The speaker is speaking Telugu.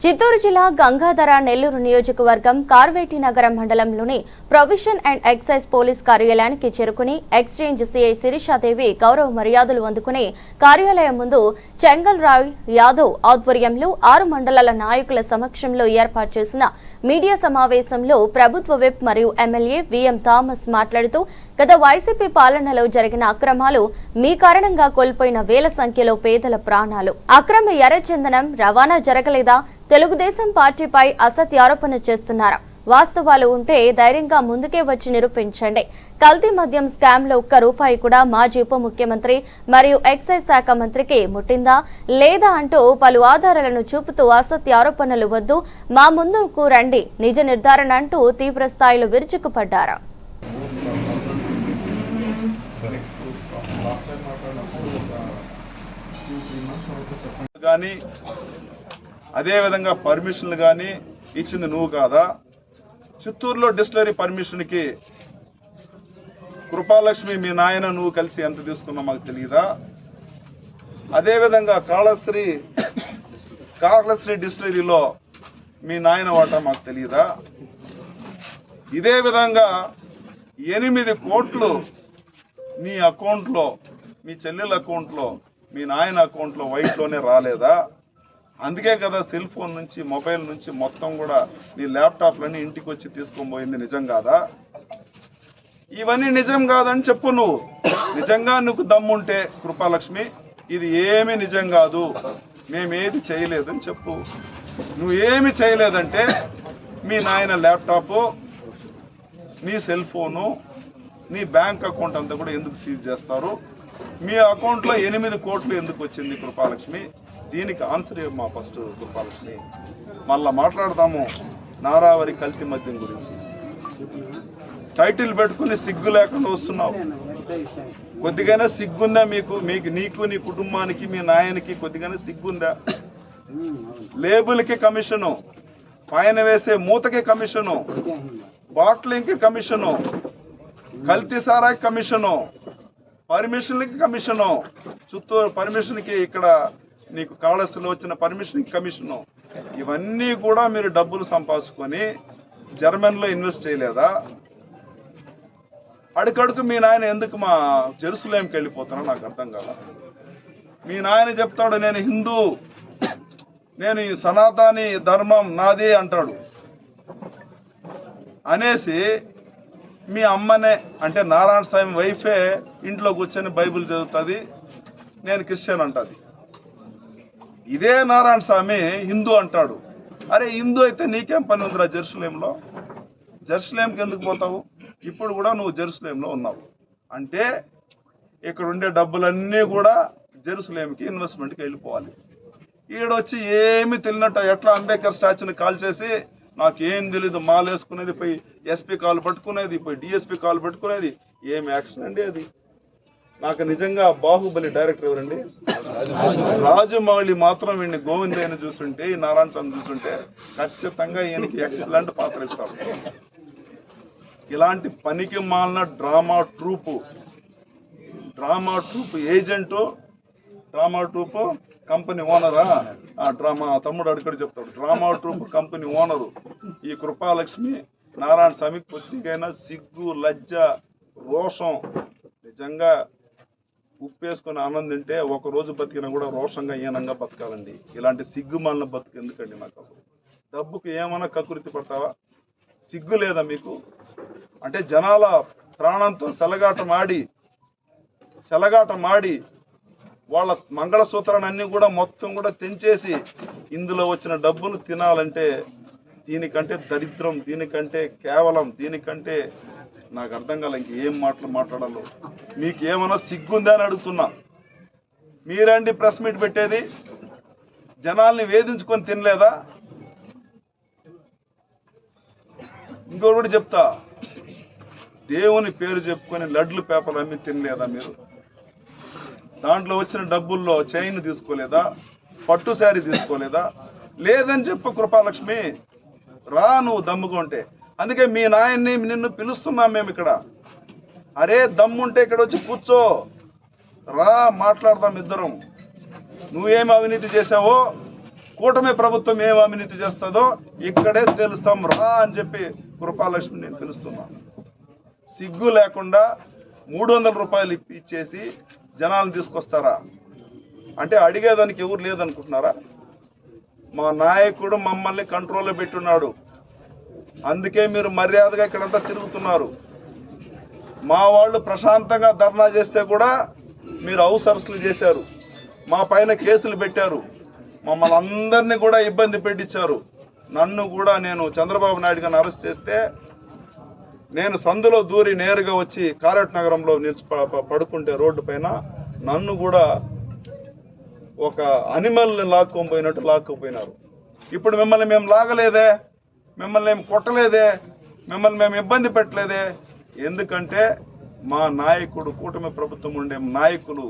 చిత్తూరు జిల్లా గంగాధర నెల్లూరు నియోజకవర్గం కార్వేటి నగరం మండలంలోని ప్రొవిషన్ అండ్ ఎక్సైజ్ పోలీస్ కార్యాలయానికి చేరుకుని ఎక్స్చేంజ్ సిఐ శిరీషాదేవి గౌరవ మర్యాదలు అందుకుని కార్యాలయం ముందు చెంగల్ రాయ్ యాదవ్ ఆధ్వర్యంలో 6 మండలాల నాయకుల సమక్షంలో ఏర్పాటు చేసిన మీడియా సమావేశంలో ప్రభుత్వ విప్ మరియు ఎమ్మెల్యే విఎం థామస్ మాట్లాడుతూ గత వైసీపీ పాలనలో జరిగిన అక్రమాలు మీ కారణంగా కోల్పోయిన వేల సంఖ్యలో పేదల ప్రాణాలు అక్రమ ఎర్రచందనం రవాణా జరగలేదా తెలుగుదేశం పార్టీపై అసత్య ఆరోపణ చేస్తున్నారు వాస్తవాలు ఉంటే ధైర్యంగా ముందుకే వచ్చి నిరూపించండి కల్తీ మద్యం స్కామ్ లో ₹1 కూడా మాజీ ఉప ముఖ్యమంత్రి మరియు ఎక్సైజ్ శాఖ మంత్రికి ముట్టిందా లేదా అంటూ పలు ఆధారాలను చూపుతూ అసత్య ఆరోపణలు వద్దు మా ముందుకు రండి నిజ నిర్ధారణ అంటూ తీవ్ర స్థాయిలో విరుచుకుపడ్డారు అదే విధంగా పర్మిషన్లు గాని ఇచ్చింది నువ్వు కాదా? చిత్తూరులో డిస్టిలరీ పర్మిషన్ కి కృపాలక్ష్మి మీ నాయన నువ్వు కలిసి ఎంత తీసుకున్నా మాకు తెలియదా? అదే విధంగా కాళశ్రీ డిస్టిలరీలో మీ నాయన వాటా మాకు తెలియదా? ఇదే విధంగా 8 కోట్లు నీ అకౌంట్లో, మీ చెల్లెల అకౌంట్లో, మీ నాయన అకౌంట్లో వైట్లోనే రాలేదా? అందుకే కదా సెల్ ఫోన్ నుంచి మొబైల్ నుంచి మొత్తం కూడా నీ ల్యాప్టాప్లన్నీ ఇంటికి వచ్చి తీసుకొని పోయింది నిజం కాదా? ఇవన్నీ నిజం కాదని చెప్పు. నువ్వు నిజంగా నువ్వు దమ్ముంటే కృపాలక్ష్మి ఇది ఏమీ నిజం కాదు, మేమేది చేయలేదని చెప్పు. నువ్వు ఏమి చేయలేదంటే మీ నాయన ల్యాప్టాపు, నీ సెల్ ఫోను, నీ బ్యాంక్ అకౌంట్ అంతా కూడా ఎందుకు సీజ్ చేస్తారు? మీ అకౌంట్లో 8 కోట్లు ఎందుకు వచ్చింది కృపాలక్ష్మి? దీనికి ఆన్సర్ ఏమో ఫస్ట్ కృపాలక్ష్మి. మళ్ళా మాట్లాడతాము నారావరి కల్తీ మద్యం గురించి. టైటిల్ పెట్టుకుని సిగ్గు లేకుండా వస్తున్నావు. కొద్దిగానే సిగ్గుందా నీకు నీ కుటుంబానికి, మీ నాయనకి కొద్దిగానే సిగ్గుందా? లేబుల్కి కమిషను, పైన వేసే మూతకి కమిషను, బాట్లింగ్కి కమిషను, కల్తీ సారాకి కమిషను, పర్మిషన్లకి కమిషను, చిత్తూరు పర్మిషన్కి ఇక్కడ నీకు కాళస్లో వచ్చిన పర్మిషన్కి కమిషను. ఇవన్నీ కూడా మీరు డబ్బులు సంపాదించుకొని జర్మనీలో ఇన్వెస్ట్ చేయలేదా? అడుకడుకు మీ నాయన ఎందుకు మా జెరూసలేంకి వెళ్ళిపోతానో నాకు అర్థం కాదు. మీ నాయన చెప్తాడు నేను హిందూ, నేను సనాతని ధర్మం నాదే అంటాడు. అనేసి మీ అమ్మనే అంటే నారాయణ స్వామి వైఫే ఇంట్లో కూర్చొని బైబిల్ చదువుతుంది, నేను క్రిస్టియన్ అంటుంది. ఇదే నారాయణ స్వామి హిందూ అంటాడు. అరే హిందూ అయితే నీకేం పని ఉందిరా జెరూసలేంలో? జెరూసలేంకి ఎందుకు పోతావు? ఇప్పుడు కూడా నువ్వు జెరూసలేంలో ఉన్నావు అంటే ఇక్కడ ఉండే డబ్బులన్నీ కూడా జెరూసలేంకి ఇన్వెస్ట్మెంట్కి వెళ్ళిపోవాలి. ఈడొచ్చి ఏమి తెలియనట్టు ఎట్లా అంబేద్కర్ స్టాచ్యూని కాల్ చేసి నాకేం తెలీదు మాలేసుకునేది, పోయి ఎస్పీ కాల్ పట్టుకునేది, పోయి డిఎస్పీ కాల్ పట్టుకునేది. ఏం యాక్షన్ అండి అది? నాకు నిజంగా బాహుబలి డైరెక్టర్ ఎవరండి? రాజమౌళి మాత్రం వీడిని గోవిందయ్యని చూస్తుంటే, ఈ నారాయణ స్వామి చూస్తుంటే ఖచ్చితంగా ఈయనకి ఎక్సలెంట్ పాత్ర ఇస్తాడు. ఇలాంటి పనికి మాలిన drama troupe agent, drama troupe company ఓనరా? డ్రామా తమ్ముడు అడుగుడు చెప్తాడు. డ్రామా ట్రూప్ కంపెనీ ఓనరు ఈ కృపాలక్ష్మి. నారాయణ స్వామికి కొద్దిగైనా సిగ్గు, లజ్జ, రోషం, నిజంగా ఉప్పేసుకుని ఆనందింటే ఒక రోజు బతికినా కూడా రోషంగా ఈనంగా బతకాలండి. ఇలాంటి సిగ్గు మాలిన బతుకు ఎందుకండి? నాకు అసలు డబ్బుకు ఏమైనా కకృతి పడతావా? సిగ్గు లేదా మీకు? అంటే జనాల ప్రాణంతో చెలగాట మాడి వాళ్ళ మంగళసూత్రాన్ని కూడా మొత్తం కూడా తెంచేసి ఇందులో వచ్చిన డబ్బును తినాలంటే దీనికంటే దరిద్రం, దీనికంటే కేవలం, దీనికంటే నాకు అర్థం కాలే ఇంకేం మాట్లాడాలో. మీకు ఏమైనా సిగ్గుందా అని అడుగుతున్నా. మీరండి ప్రెస్ మీట్ పెట్టేది? జనాల్ని వేధించుకొని తినలేదా? ఇంకొకటి చెప్తా, దేవుని పేరు చెప్పుకొని లడ్లు పేపర్లు అమ్మి తినలేదా మీరు? దాంట్లో వచ్చిన డబ్బుల్లో చైన్ తీసుకోలేదా? పట్టు శారీ తీసుకోలేదా? లేదని చెప్పు కృపాలక్ష్మి. రా నువ్వు దమ్ముకుంటే. అందుకే మీ నాయన్ని నిన్ను పిలుస్తున్నాం మేము ఇక్కడ. అరే దమ్ముంటే ఇక్కడ వచ్చి కూర్చో, రా మాట్లాడదాం ఇద్దరం. నువ్వేం అవినీతి చేసావో కూటమి ప్రభుత్వం ఏం అవినీతి చేస్తుందో ఇక్కడే తెలుస్తాం రా అని చెప్పి కృపాలక్ష్మి నేను తెలుస్తున్నాను. సిగ్గు లేకుండా 300 రూపాయలు ఇచ్చేసి జనాలను తీసుకొస్తారా అంటే అడిగేదానికి ఎవరు లేదనుకుంటున్నారా? మా నాయకుడు మమ్మల్ని కంట్రోల్లో పెట్టున్నాడు, అందుకే మీరు మర్యాదగా ఇక్కడంతా తిరుగుతున్నారు. మా వాళ్ళు ప్రశాంతంగా ధర్నా చేస్తే కూడా మీరు హౌస్ అరెస్టులు చేశారు, మా పైన కేసులు పెట్టారు, మమ్మల్ని అందరినీ కూడా ఇబ్బంది పెట్టించారు. నన్ను కూడా నేను చంద్రబాబు నాయుడు గారిని అరెస్ట్ చేస్తే నేను సందులో దూరి నేరుగా వచ్చి కారట్ నగరంలో పడుకుంటే రోడ్డు పైన నన్ను కూడా ఒక అనిమల్ని లాక్కోపోయినట్టు లాక్కోపోయినారు. ఇప్పుడు మిమ్మల్ని మేము లాగలేదే, మిమ్మల్ని మేము కొట్టలేదే, మిమ్మల్ని మేము ఇబ్బంది పెట్టలేదే. ఎందుకంటే మా నాయకుడు కూటమి ప్రభుత్వం ఉండే నాయకులు